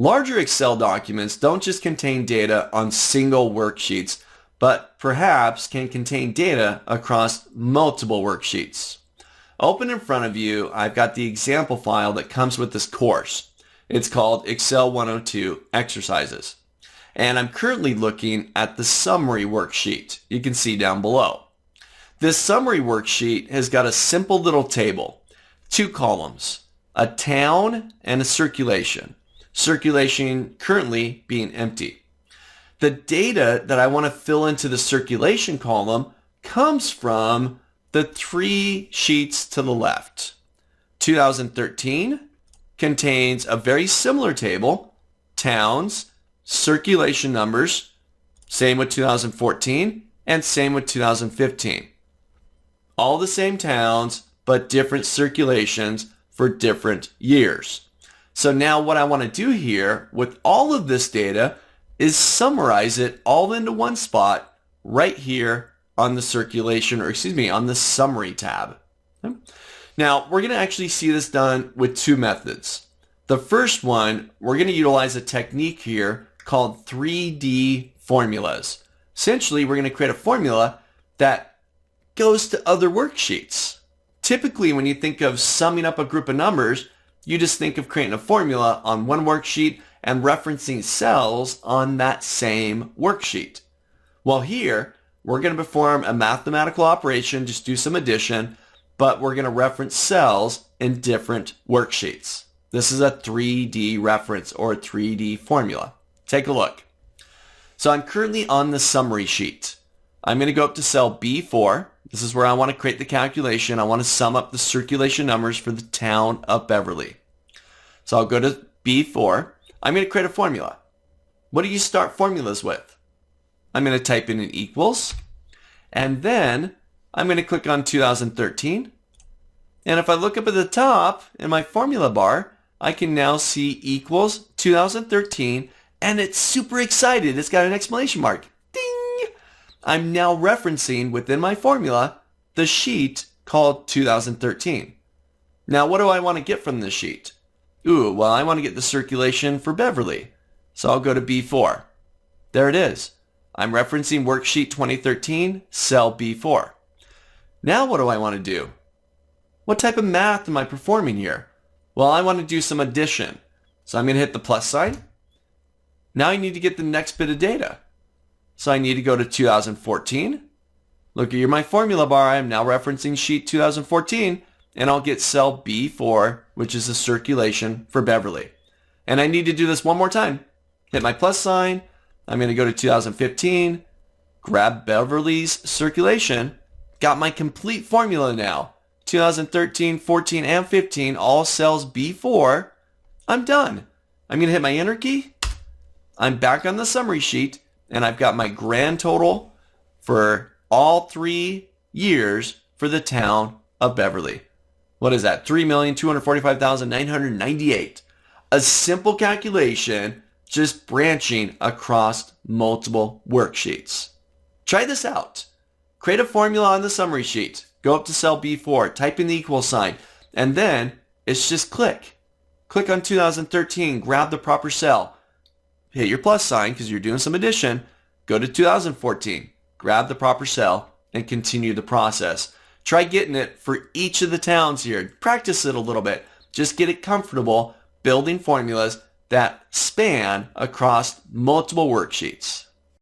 Larger Excel documents don't just contain data on single worksheets, but perhaps can contain data across multiple worksheets. Open in front of you, I've got the example file that comes with this course. It's called Excel 102 Exercises. And I'm currently looking at the summary worksheet you can see down below. This summary worksheet has got a simple little table, 2 columns, a town and a circulation. Circulation currently being empty. The data that I want to fill into the circulation column comes from the 3 sheets to the left. 2013 contains a very similar table, towns, circulation numbers, same with 2014, and same with 2015. All the same towns, but different circulations for different years. So now what I want to do here with all of this data is summarize it all into one spot right here on the circulation, or excuse me, on the summary tab. Okay. Now we're going to actually see this done with 2 methods. The first one, we're going to utilize a technique here called 3D formulas. Essentially, we're going to create a formula that goes to other worksheets. Typically, when you think of summing up a group of numbers, you just think of creating a formula on one worksheet and referencing cells on that same worksheet. Well, here, we're going to perform a mathematical operation, just do some addition, but we're going to reference cells in different worksheets. This is a 3D reference or a 3D formula. Take a look. So I'm currently on the summary sheet. I'm going to go up to cell B4. This is where I want to create the calculation. I want to sum up the circulation numbers for the town of Beverly. So I'll go to B4. I'm going to create a formula. What do you start formulas with? I'm going to type in an equals, and then I'm going to click on 2013. And if I look up at the top in my formula bar, I can now see equals 2013, and it's super excited. It's got an exclamation mark. Ding! I'm now referencing within my formula the sheet called 2013. Now, what do I want to get from this sheet? Ooh, well, I want to get the circulation for Beverly. So I'll go to B4. There it is. I'm referencing worksheet 2013, cell B4. Now what do I want to do? What type of math am I performing here? Well, I want to do some addition. So I'm going to hit the plus sign. Now I need to get the next bit of data. So I need to go to 2014. Look at my formula bar. I am now referencing sheet 2014, and I'll get cell B4, which is the circulation for Beverly. And I need to do this one more time. Hit my plus sign. I'm going to go to 2015, grab Beverly's circulation. Got my complete formula now. 2013, 14, and 15, all cells B4. I'm done. I'm going to hit my enter key. I'm back on the summary sheet, and I've got my grand total for all 3 years for the town of Beverly. What is that? 3,245,998. A simple calculation, just branching across multiple worksheets. Try this out. Create a formula on the summary sheet. Go up to cell B4, type in the equal sign, and then it's just click. Click on 2013, grab the proper cell. Hit your plus sign because you're doing some addition. Go to 2014, grab the proper cell, and continue the process. Try getting it for each of the towns here. Practice it a little bit. Just get it comfortable building formulas that span across multiple worksheets.